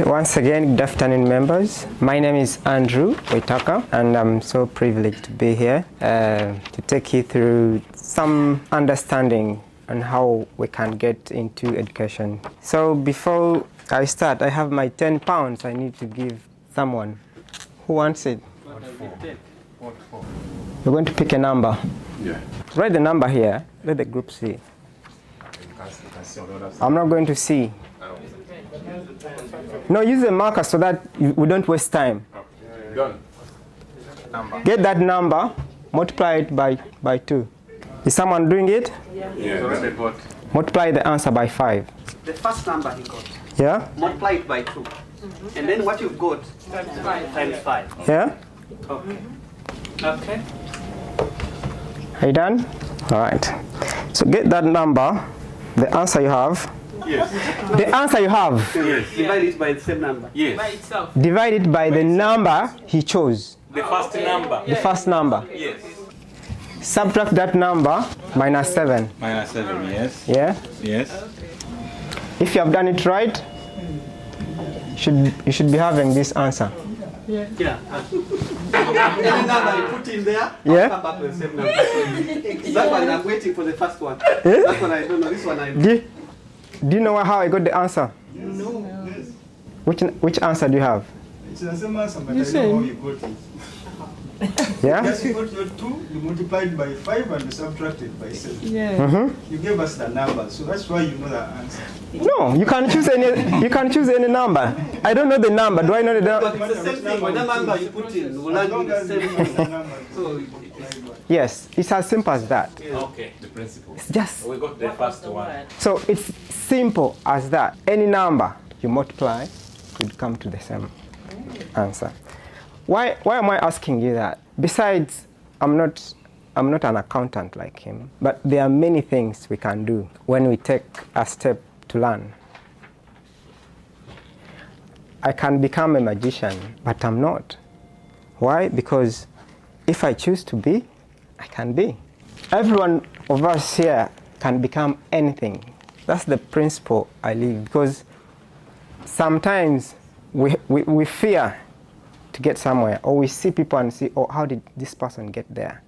Once again, good afternoon, members. My name is Andrew Waitaka, and I'm so privileged to be here to take you through some understanding on how we can get into education. So before I start, I have my £10 I need to give someone. Who wants it? We're going to pick a number. Yeah. Write the number here. Let the group see. I'm not going to see. No, use a marker so that we don't waste time. Done. Get that number, multiply it by 2. Is someone doing it? Yeah. Multiply the answer by 5. The first number he got, Yeah? multiply it by 2. And then what you've got, times 5. Yeah? Okay. Okay. Are you done? All right. So get that number, the answer you have. Yes. The answer you have, Yes. Divide it by the same number. Yes. By itself. divide it by the number he chose. The first number. The first number. Yes. Subtract that number minus 7. Minus 7, yes. Yeah? Yes. If you have done it right, you should be having this answer. Yeah. Any number you put in there, Yeah. come back with the same number. That one I'm waiting for the first one. That one I don't know. This one I know. Do you know how I got the answer? No. Which answer do you have? It's the same answer, but I know how you got it. Yeah? Yes, you got your 2, you multiplied by 5 and you subtracted by 7. Yeah. Mm-hmm. You gave us the number, so that's why you know the answer. No, you can choose any. You can choose any number. I don't know the number. Do I know the But number? it's the same thing. Whatever number you put in will As land in long the as you same know the number. number, So you multiply by. Yes, it's as simple as that. Okay. The principle. It's just We got the first one. so it's simple as that. Any number you multiply would come to the same answer. Why am I asking you that? Besides, I'm not an accountant like him, but there are many things we can do when we take a step to learn. I can become a magician, but I'm not. Why? Because if I choose to be, I can be. Everyone of us here can become anything. That's the principle I live, because sometimes we fear to get somewhere, or we see people and see, oh, how did this person get there?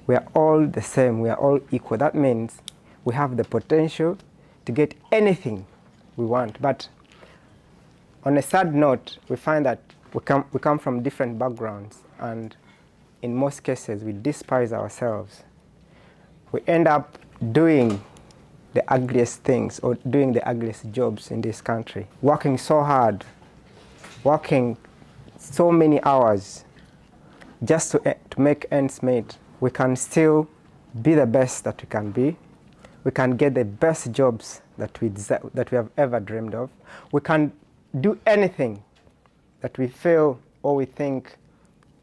We are all the same, we are all equal. That means we have the potential to get anything we want. But on a sad note, we find that we come from different backgrounds, and in most cases we despise ourselves. We end up doing the ugliest things or doing the ugliest jobs in this country, working so hard, working so many hours just to make ends meet. We can still be the best that we can be. We can get the best jobs that we have ever dreamed of. We can do anything that we feel or we think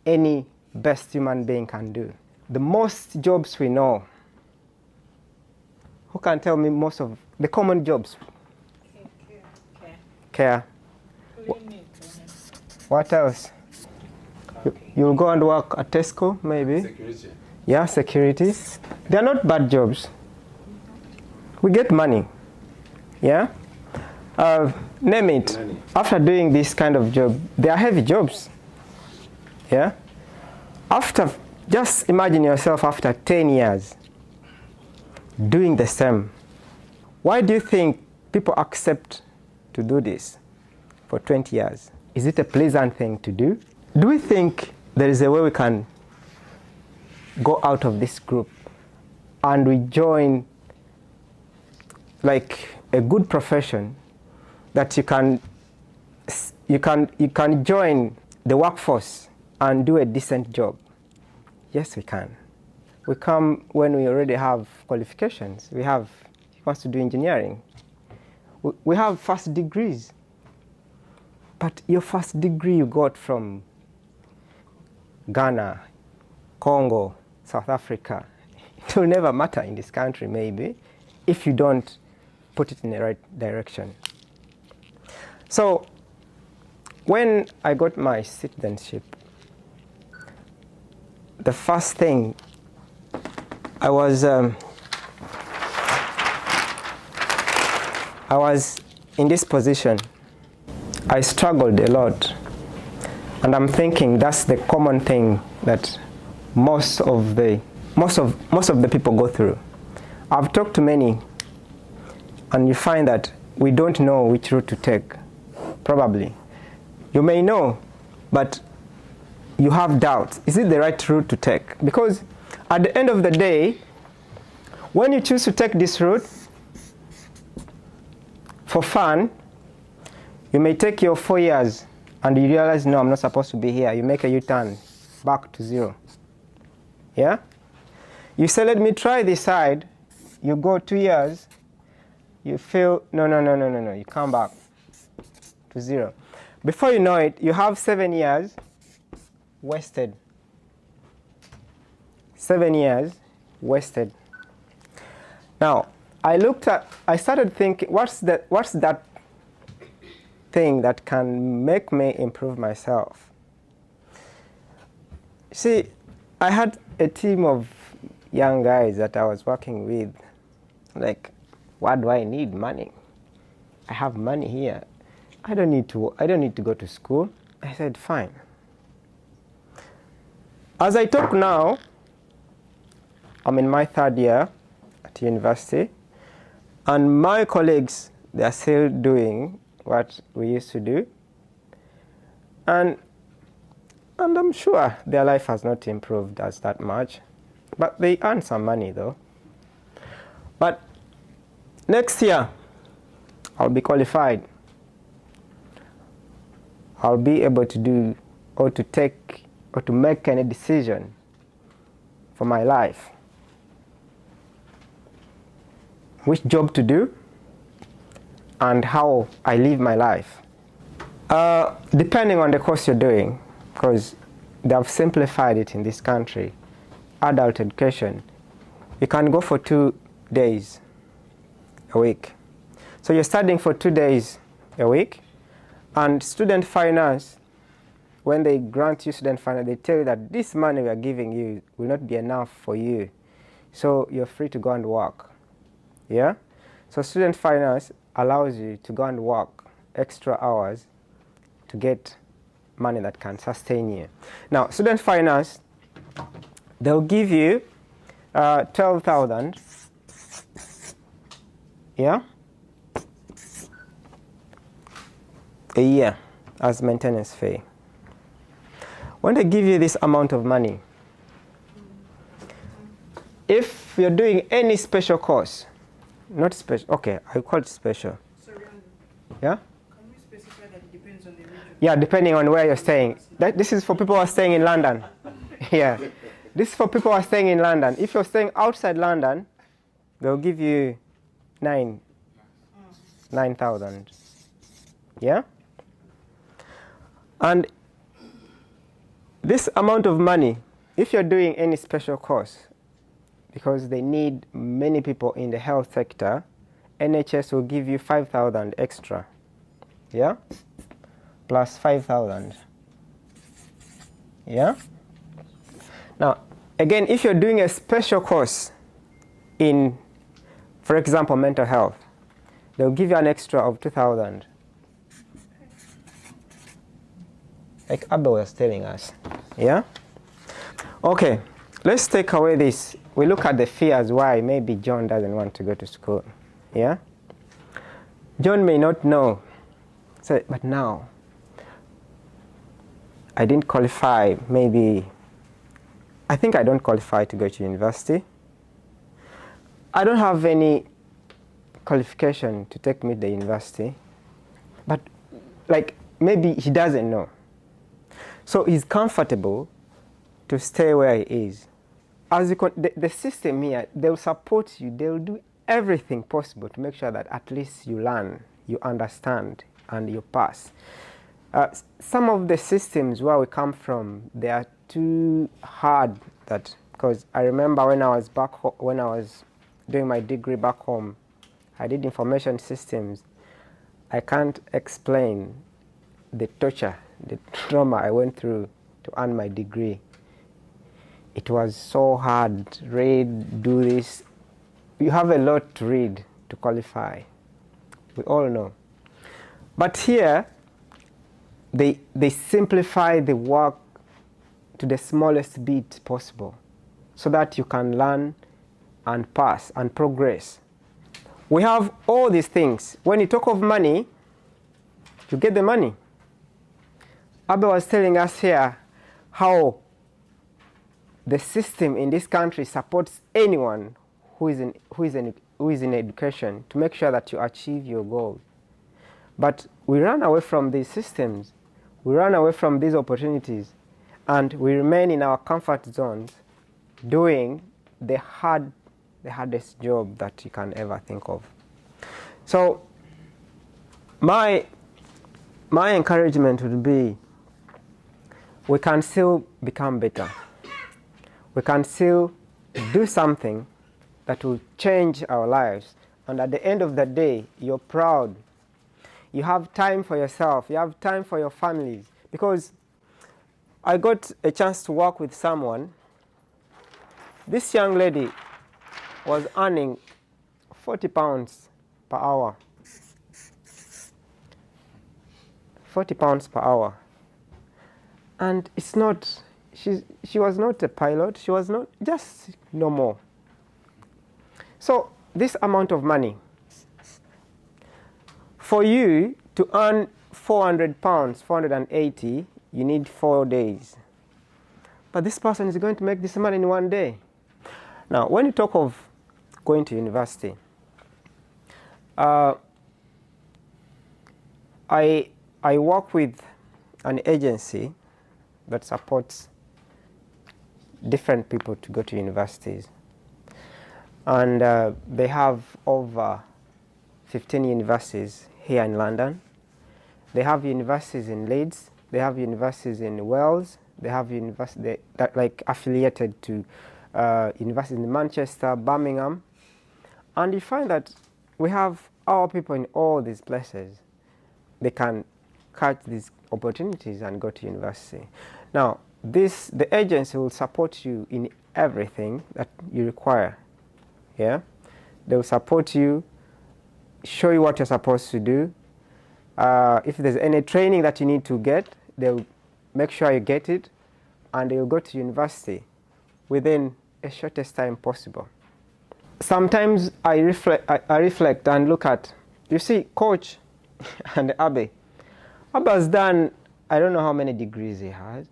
any best human being can do. The most jobs we know, who can tell me most of the common jobs? Care. What else? You'll go and work at Tesco, maybe. Security. Yeah, security. They're not bad jobs. We get money. Yeah? Name it. Money. After doing this kind of job, they are heavy jobs. Yeah? Just imagine yourself after 10 years doing the same. Why do you think people accept to do this for 20 years? Is it a pleasant thing to do? Do we think there is a way we can go out of this group and we join like a good profession that you can join the workforce and do a decent job? Yes, we can. We come when we already have qualifications. He wants to do engineering. We have first degrees. But your first degree you got from Ghana, Congo, South Africa, it will never matter in this country maybe if you don't put it in the right direction. So when I got my citizenship, the first thing I was in this position. I struggled a lot. And I'm thinking that's the common thing that most of the people go through. I've talked to many, and you find that we don't know which route to take. Probably. You may know, but you have doubts. Is it the right route to take? Because at the end of the day, when you choose to take this route for fun, you may take your 4 years and you realize, no, I'm not supposed to be here. You make a U-turn back to zero. Yeah? You say, let me try this side. You go 2 years. You feel, no. You come back to zero. Before you know it, you have 7 years wasted. 7 years wasted. Now, I started thinking, what's that thing that can make me improve myself? See, I had a team of young guys that I was working with. Like, why do I need money? I have money here. I don't need to go to school. I said, fine. As I talk now, I'm in my 3rd year at university, and my colleagues, they are still doing what we used to do, and I'm sure their life has not improved as that much, but they earn some money though. But next year, I'll be qualified. I'll be able to do or to take or to make any decision for my life. Which job to do and how I live my life. Depending on the course you're doing, because they have simplified it in this country, adult education, you can go for 2 days a week. So you're studying for 2 days a week, and student finance, when they grant you student finance, they tell you that this money we are giving you will not be enough for you. So you're free to go and work. Yeah? So student finance allows you to go and work extra hours to get money that can sustain you. Now, student finance, they'll give you 12,000. Yeah? A year as maintenance fee. When they give you this amount of money, if you're doing any special course, not special, okay, I call it special. Sorry, Yeah? can we specify that it depends on the region? Yeah, depending on where you're staying. This is for people who are staying in London. Yeah. This is for people who are staying in London. If you're staying outside London, they'll give you 9,000. Yeah? And this amount of money, if you're doing any special course, because they need many people in the health sector, NHS will give you 5,000 extra. Yeah? Plus 5,000. Yeah? Now, again, if you're doing a special course in, for example, mental health, they'll give you an extra of 2,000. Like Abba was telling us. Yeah? Okay, let's take away this. We look at the fears why maybe John doesn't want to go to school. Yeah? John may not know. So, but now, I didn't qualify, maybe, I think I don't qualify to go to university. I don't have any qualification to take me to the university. But, like, maybe he doesn't know. So he's comfortable to stay where he is. As you the system here, they'll support you. They'll do everything possible to make sure that at least you learn, you understand, and you pass. Some of the systems where we come from, they are too hard. That because I remember when I was back when I was doing my degree back home, I did information systems. I can't explain the torture, the trauma I went through to earn my degree. It was so hard. Read, do this. You have a lot to read to qualify. We all know. But here, they simplify the work to the smallest bit possible so that you can learn and pass and progress. We have all these things. When you talk of money, you get the money. Abe was telling us here how the system in this country supports anyone who is in education to make sure that you achieve your goal. But we run away from these systems. We run away from these opportunities, and we remain in our comfort zones doing the hardest job that you can ever think of. So my encouragement would be, we can still become better. We can still do something that will change our lives. And at the end of the day, you're proud. You have time for yourself. You have time for your families. Because I got a chance to work with someone. This young lady was earning 40 pounds per hour. 40 pounds per hour. And it's not, she was not a pilot, she was not, just no more. So this amount of money, for you to earn 400 pounds, 480, you need 4 days. But this person is going to make this money in 1 day. Now, when you talk of going to university, I work with an agency that supports different people to go to universities. And they have over 15 universities here in London. They have universities in Leeds. They have universities in Wales. They have universities that like affiliated to universities in Manchester, Birmingham. And you find that we have our people in all these places. They can catch these opportunities and go to university. Now, the agency will support you in everything that you require. Yeah, they will support you, show you what you're supposed to do. If there's any training that you need to get, they'll make sure you get it, and you'll go to university within a shortest time possible. Sometimes I reflect and look at, you see, Coach and Abe. Abe has done, I don't know how many degrees he has.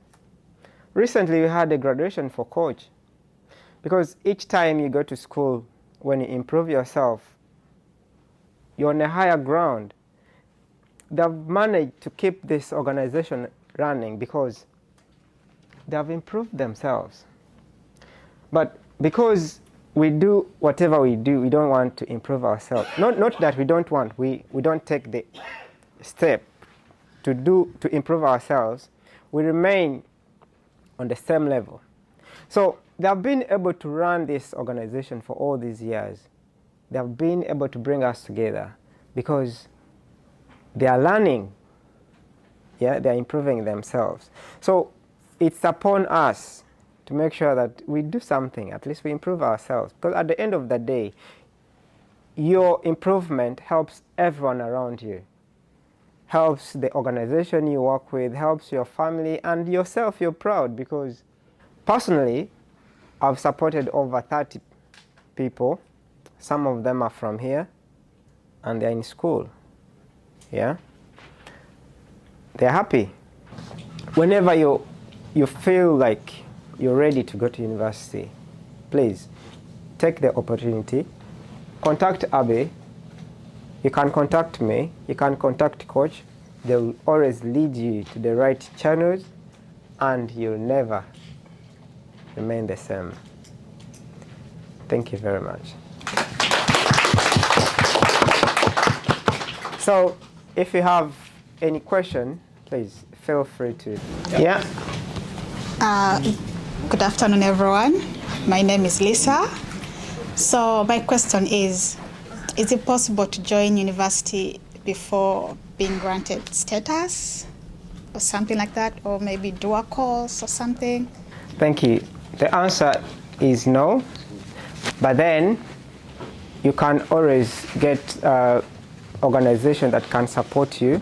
Recently we had a graduation for Coach, because each time you go to school, when you improve yourself, you're on a higher ground. They've managed to keep this organization running because they have improved themselves. But because we do whatever we do, we don't want to improve ourselves. Not that we don't want, we don't take the step to improve ourselves. We remain on the same level. So they have been able to run this organization for all these years. They have been able to bring us together because they are learning. Yeah, they are improving themselves. So it's upon us to make sure that we do something, at least we improve ourselves. Because at the end of the day, your improvement helps everyone around you. Helps the organization you work with, helps your family, and yourself, you're proud because personally, I've supported over 30 people. Some of them are from here, and they're in school. Yeah? They're happy. Whenever you feel like you're ready to go to university, please take the opportunity. Contact Abe. You can contact me. You can contact Coach. They will always lead you to the right channels, and you'll never remain the same. Thank you very much. So if you have any question, please feel free to. Yeah. Good afternoon, everyone. My name is Lisa. So my question is it possible to join university before being granted status or something like that, or maybe do a course or something? Thank you. The answer is no, but then you can always get organization that can support you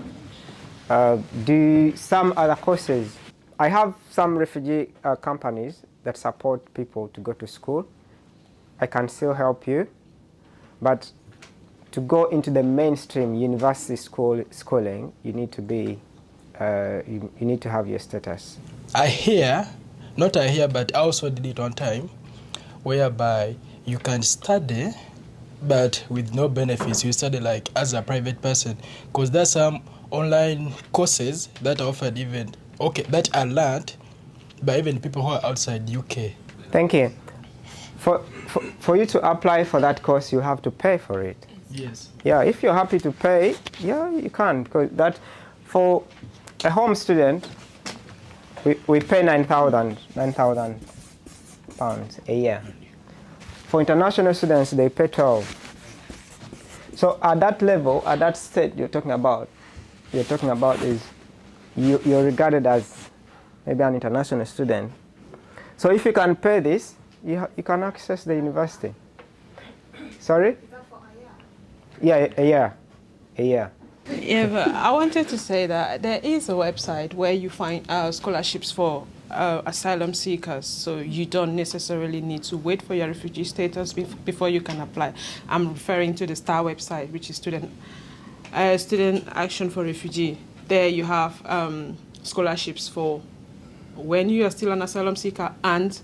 do some other courses. I have some refugee companies that support people to go to school. I can still help you, but to go into the mainstream university schooling, you need to be, you need to have your status. But I also did it one time, whereby you can study, but with no benefits. You study like as a private person, because there's some online courses that are offered that are learned by even people who are outside UK. Thank you. For you to apply for that course, you have to pay for it. Yes. Yeah, if you're happy to pay, yeah, you can. Because that, for a home student, we pay 9,000 pounds a year. For international students, they pay 12. So at that level, at that state you're talking about is you're regarded as maybe an international student. So if you can pay this, you can access the university. Sorry? Yeah, a year. Yeah, but I wanted to say that there is a website where you find scholarships for asylum seekers, so you don't necessarily need to wait for your refugee status before you can apply. I'm referring to the STAR website, which is Student Action for Refugee. There you have scholarships for when you are still an asylum seeker and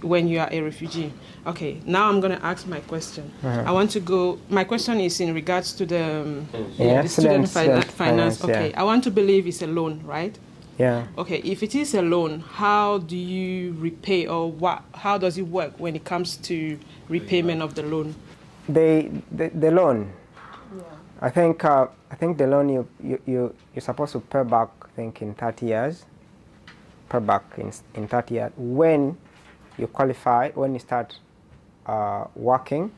when you are a refugee. Okay, now I'm going to ask my question. My question is in regards to the student finance. Okay, yeah. I want to believe it's a loan, right? Yeah. Okay, if it is a loan, how do you repay, or how does it work when it comes to repayment of the loan? The loan. Yeah. I think the loan you're supposed to pay back, I think, in 30 years. Pay back in 30 years when you qualify, when you start working.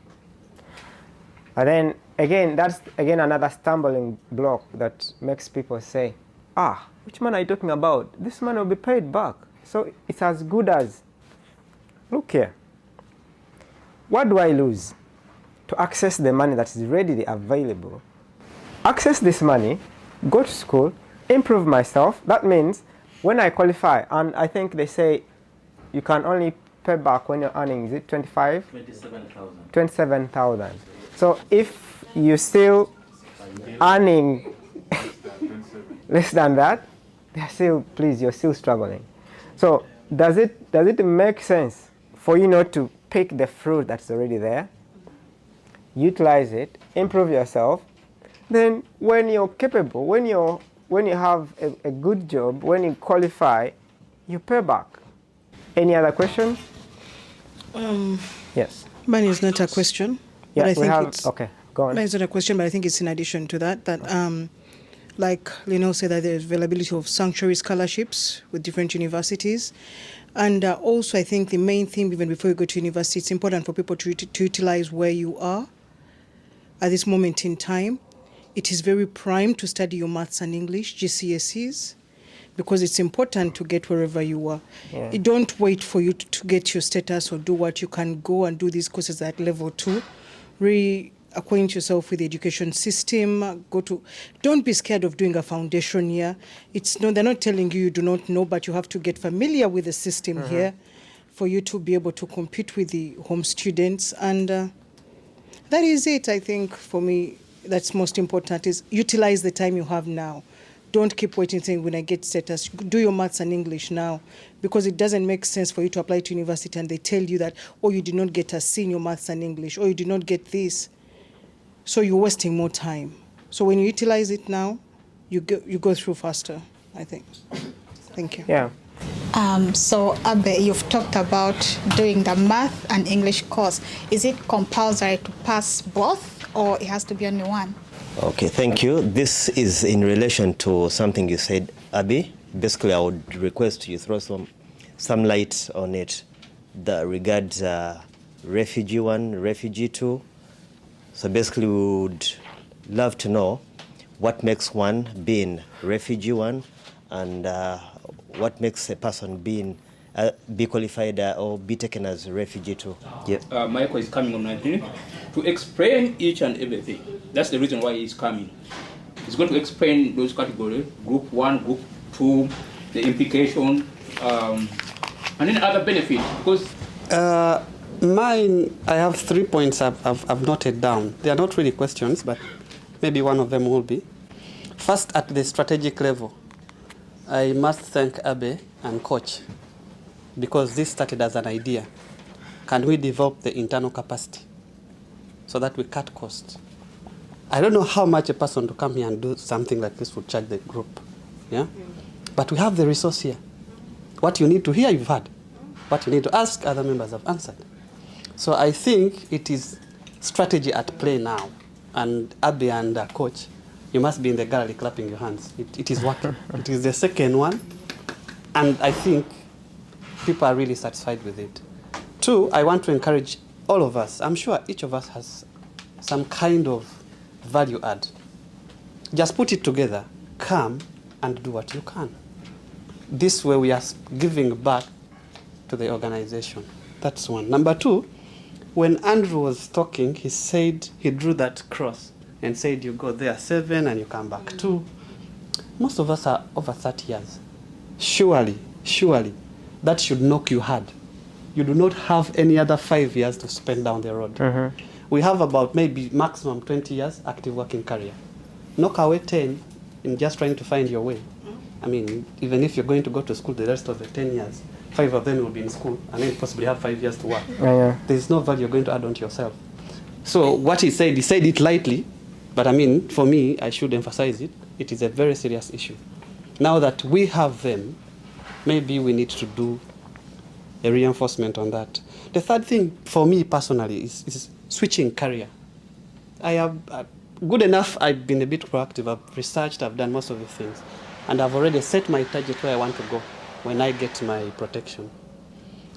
And then again, that's another stumbling block that makes people say, which man are you talking about? This man will be paid back. So it's as good as, look here, what do I lose to access the money that is readily available? Access this money, go to school, improve myself. That means when I qualify, and I think they say you can only pay back when you're earning, is it 25? 27,000. 27,000. So if you're still earning less than that, you're still struggling. So does it make sense for you not to pick the fruit that's already there, utilize it, improve yourself, then when you're capable, when you have a good job, when you qualify, you pay back? Any other questions? Yes. Mine is not a question. Yeah, but I think okay, go on. Mine is not a question, but I think it's in addition to that, like Lino said, that there's availability of sanctuary scholarships with different universities. And also, I think the main thing, even before you go to university, it's important for people to utilize where you are at this moment in time. It is very prime to study your maths and English, GCSEs, because it's important to get wherever you are. Yeah. You don't wait for you to get your status or do what. You can go and do these courses at level 2. Reacquaint yourself with the education system. Don't be scared of doing a foundation year. They're not telling you do not know, but you have to get familiar with the system here for you to be able to compete with the home students. And that is it, I think, for me. That's most important, is utilize the time you have now. Don't keep waiting saying when I get status. Do your maths and English now, because it doesn't make sense for you to apply to university and they tell you that, you did not get a C in your maths and English, or you did not get this. So you're wasting more time. So when you utilize it now, you go through faster, I think. Thank you. Yeah. So Abe, you've talked about doing the math and English course. Is it compulsory to pass both, or it has to be only one? Okay, thank you. This is in relation to something you said, Abby. Basically, I would request you throw some light on it that regards refugee 1, refugee 2. So basically, we would love to know what makes one being refugee 1 and what makes a person be qualified or be taken as a refugee 2. Yeah. Michael is coming on 19 to explain each and everything. That's the reason why he's coming. He's going to explain those categories, group 1, group 2, the implication, and any other benefit. Because mine, I have 3 points I've noted down. They are not really questions, but maybe one of them will be. First, at the strategic level, I must thank Abe and Coach, because this started as an idea. Can we develop the internal capacity so that we cut costs? I don't know how much a person to come here and do something like this would charge the group. Yeah? But we have the resource here. What you need to hear, you've heard. What you need to ask, other members have answered. So I think it is strategy at play now. And Abe and Coach, you must be in the gallery clapping your hands. It is working. It is the second one. And I think people are really satisfied with it. 2, I want to encourage all of us. I'm sure each of us has some kind of value add. Just put it together, come and do what you can. This way we are giving back to the organization. That's one. Number 2, when Andrew was talking, he said, he drew that cross and said you go there 7 and you come back 2. Most of us are over 30 years. Surely, that should knock you hard. You do not have any other 5 years to spend down the road. Mm-hmm. We have about maybe maximum 20 years active working career. Knock away 10 in just trying to find your way. I mean, even if you're going to go to school the rest of the 10 years, 5 of them will be in school, and then possibly have 5 years to work. Yeah. There's no value you're going to add on to yourself. So what he said it lightly, but I mean, for me, I should emphasize it. It is a very serious issue. Now that we have them, maybe we need to do a reinforcement on that. The third thing for me personally is switching career. I have good enough. I've been a bit proactive. I've researched. I've done most of the things, and I've already set my target where I want to go when I get my protection.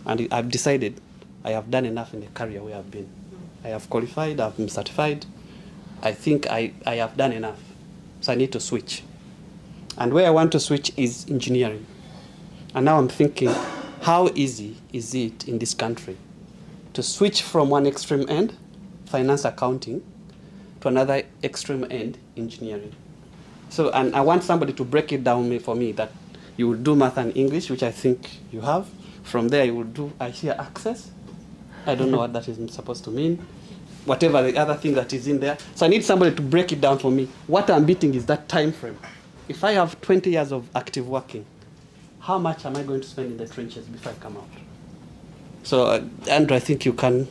And I've decided I have done enough in the career where I've been. I have qualified. I've been certified. I think I have done enough. So I need to switch. And where I want to switch is engineering. And now I'm thinking, how easy is it in this country to switch from one extreme end, finance accounting, to another extreme end, engineering? So, and I want somebody to break it down for me that you will do math and English, which I think you have. From there, you will do, I hear access. I don't know what that is supposed to mean. Whatever the other thing that is in there. So I need somebody to break it down for me. What I'm beating is that time frame. If I have 20 years of active working, how much am I going to spend in the trenches before I come out? So, Andrew, I think you can,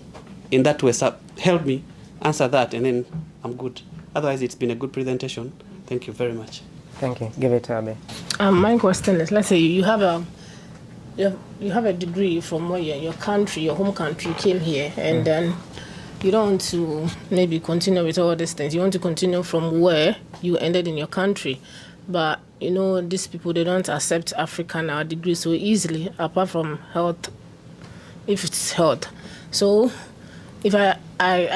in that way, help me answer that, and then I'm good. Otherwise, it's been a good presentation. Thank you very much. Thank you. Give it to Abe. My question is, let's say you have a degree from where your country, your home country, you came here, and then you don't want to maybe continue with all these things. You want to continue from where you ended in your country. But, you know, these people, they don't accept African degrees so easily, apart from health, if it's health. So if I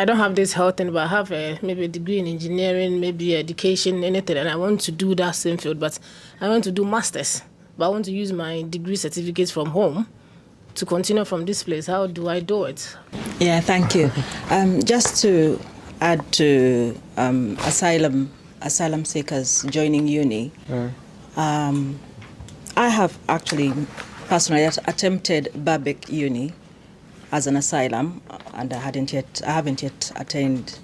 don't have this health, but I have maybe a degree in engineering, maybe education, anything, and I want to do that same field, but I want to do masters, but I want to use my degree certificates from home to continue from this place. How do I do it? Yeah, thank you. Just to add to asylum seekers joining uni, I have actually personally attempted Babek Uni as an asylum, and I haven't yet attained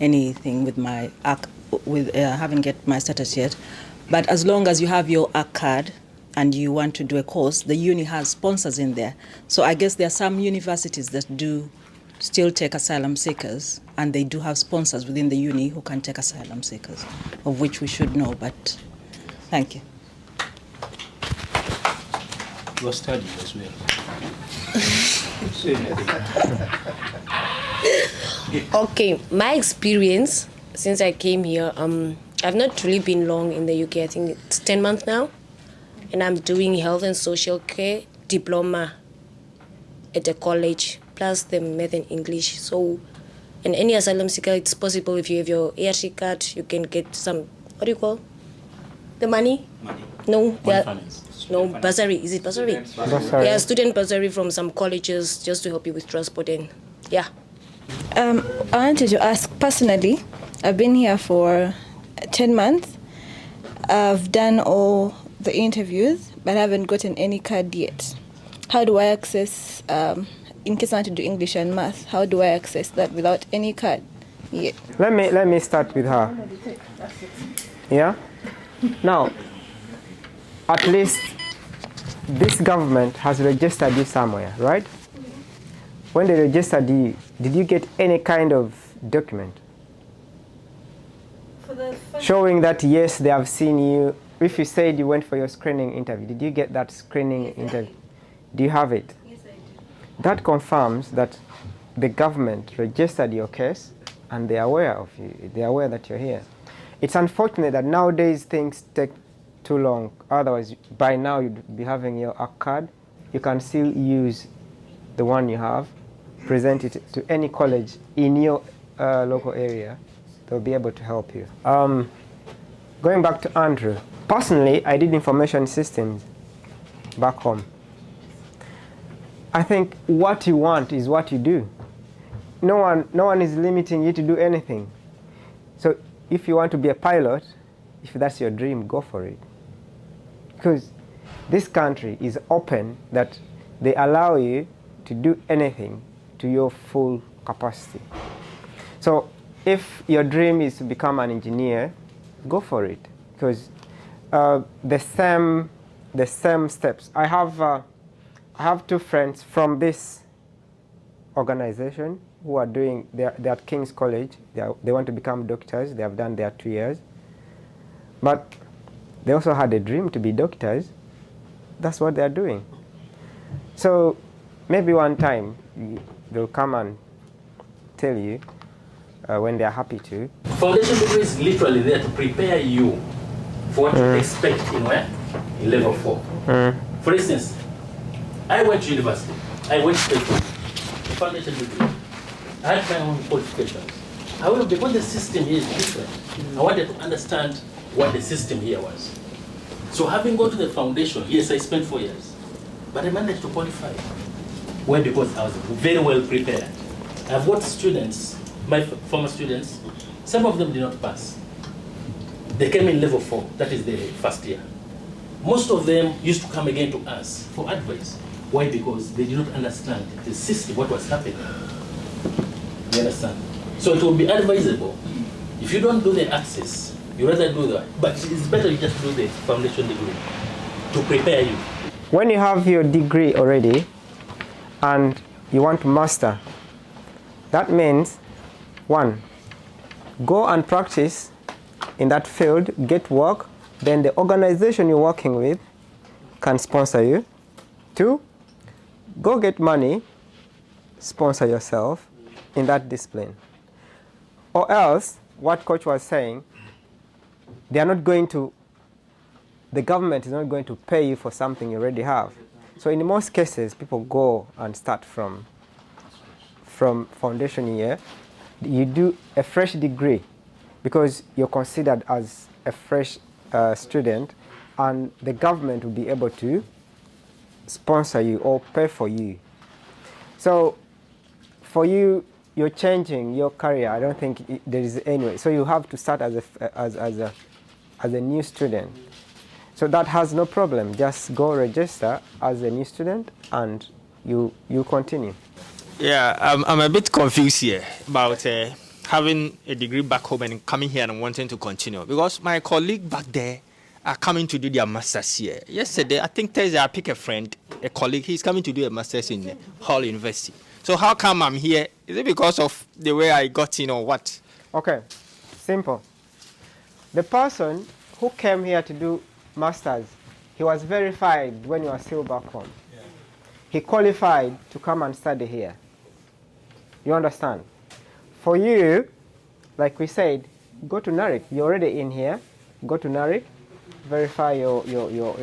anything with my haven't get my status yet. But as long as you have your ACK card and you want to do a course, the uni has sponsors in there. So I guess there are some universities that do still take asylum seekers, and they do have sponsors within the uni who can take asylum seekers, of which we should know, but thank you. You are studying as well. Okay, my experience since I came here, I've not really been long in the UK. I think it's 10 months now, and I'm doing health and social care diploma at the college, plus the math and English. So, in any asylum seeker, it's possible if you have your ARC card, you can get some, what do you call the money? No, bursary. Is it bursary? Bursary. Yeah, student bursary from some colleges just to help you with transport and yeah. I wanted to ask personally, I've been here for 10 months I've done all the interviews, but I haven't gotten any card yet. How do I access, in case I want to do English and math, how do I access that without any card yet? Let me start with her. Yeah? Now, at least this government has registered you somewhere, right? When they registered you, did you get any kind of document showing that yes, they have seen you? If you said you went for your screening interview, did you get that screening interview? Do you have it? Yes, I do. That confirms that the government registered your case and they are aware of you. They are aware that you're here. It's unfortunate that nowadays things take too long. Otherwise, by now you'd be having your ACK card. You can still use the one you have, present it to any college in your local area. They'll be able to help you. Going back to Andrew, personally, I did information systems back home. I think what you want is what you do. No one is limiting you to do anything. So if you want to be a pilot, if that's your dream, go for it. Because this country is open that they allow you to do anything to your full capacity. So if your dream is to become an engineer, go for it. Because the same steps. I have two friends from this organization who are doing, they're at King's College. They want to become doctors. They have done their 2 years. But they also had a dream to be doctors. That's what they're doing. So maybe one time they'll come and tell you when they're happy to. Foundation degree is literally there to prepare you for what you expect in where? In level 4. For instance, I went to university. I went to the foundation degree. I had my own qualifications. However, because the system here is different, I wanted to understand what the system here was. So having gone to the foundation, yes, I spent 4 years, but I managed to qualify. Why? Because I was very well prepared. I've got students, my former students, some of them did not pass. They came in level 4, that is the first year. Most of them used to come again to us for advice. Why? Because they did not understand the system, what was happening. You understand? So it would be advisable, if you don't do the access, you rather do that. But it's better you just do the foundation degree to prepare you. When you have your degree already and you want to master, that means, one, go and practice in that field, get work, then the organization you're working with can sponsor you. 2, go get money, sponsor yourself in that discipline. Or else, what coach was saying, the government is not going to pay you for something you already have. So in most cases, people go and start from foundation year. You do a fresh degree because you're considered as a fresh student, and the government will be able to sponsor you or pay for you. So for you, you're changing your career. I don't think there is any way. So you have to start as a new student. So that has no problem. Just go register as a new student and you continue. Yeah, I'm a bit confused here about having a degree back home and coming here and wanting to continue, because my colleague back there are coming to do their masters here. Yesterday, I think Thursday, I picked a friend, a colleague. He's coming to do a masters in Hull University. So how come I'm here? Is it because of the way I got in or what? Okay, simple. The person who came here to do masters, he was verified when he was still back home. Yeah. He qualified to come and study here. You understand? For you, like we said, go to NARIC. You're already in here. Go to NARIC, verify your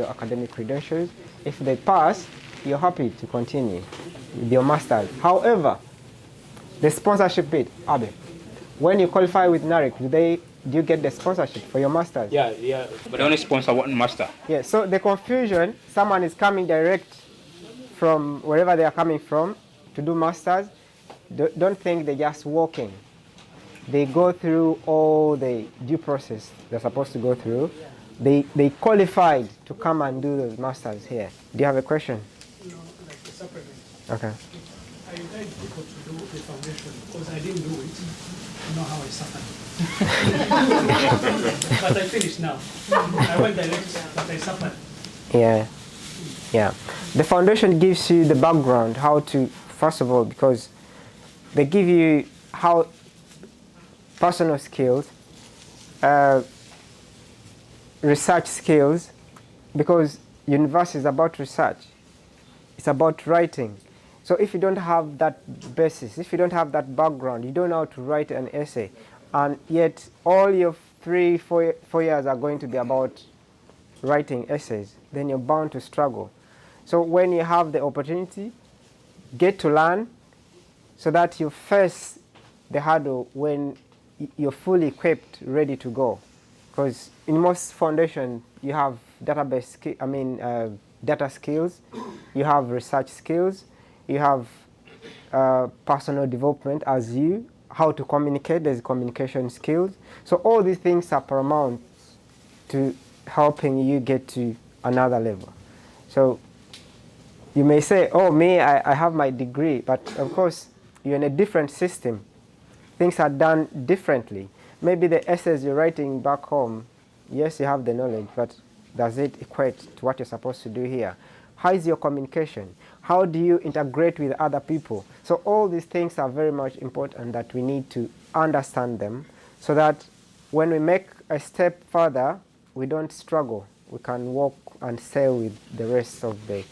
academic credentials. If they pass, you're happy to continue with your master's. However, the sponsorship bit, Abe, when you qualify with NARIC, do you get the sponsorship for your master's? Yeah, but only sponsor one master. Yeah, so the confusion, someone is coming direct from wherever they are coming from to do masters. Don't think they're just walking. They go through all the due process they're supposed to go through, they qualified to come and do the masters here. Do you have a question? No, like a supplement. Okay. I encourage people to do the foundation because I didn't do it. You know how I suffered. But I finished now. I went direct, but I suffered. Yeah. Yeah. The foundation gives you the background, how to, first of all, because they give you how personal skills, research skills, because university is about research. It's about writing. So if you don't have that basis, if you don't have that background, you don't know how to write an essay, and yet all your 4 years are going to be about writing essays, then you're bound to struggle. So when you have the opportunity, get to learn so that you face the hurdle when you're fully equipped, ready to go. Because in most foundations, you have database, data skills, you have research skills, you have personal development as you, how to communicate, there's communication skills. So all these things are paramount to helping you get to another level. So you may say, oh, me, I have my degree, but of course, you're in a different system. Things are done differently. Maybe the essays you're writing back home, yes, you have the knowledge, but does it equate to what you're supposed to do here? How is your communication? How do you integrate with other people? So all these things are very much important that we need to understand them so that when we make a step further, we don't struggle. We can walk and sail with the rest of the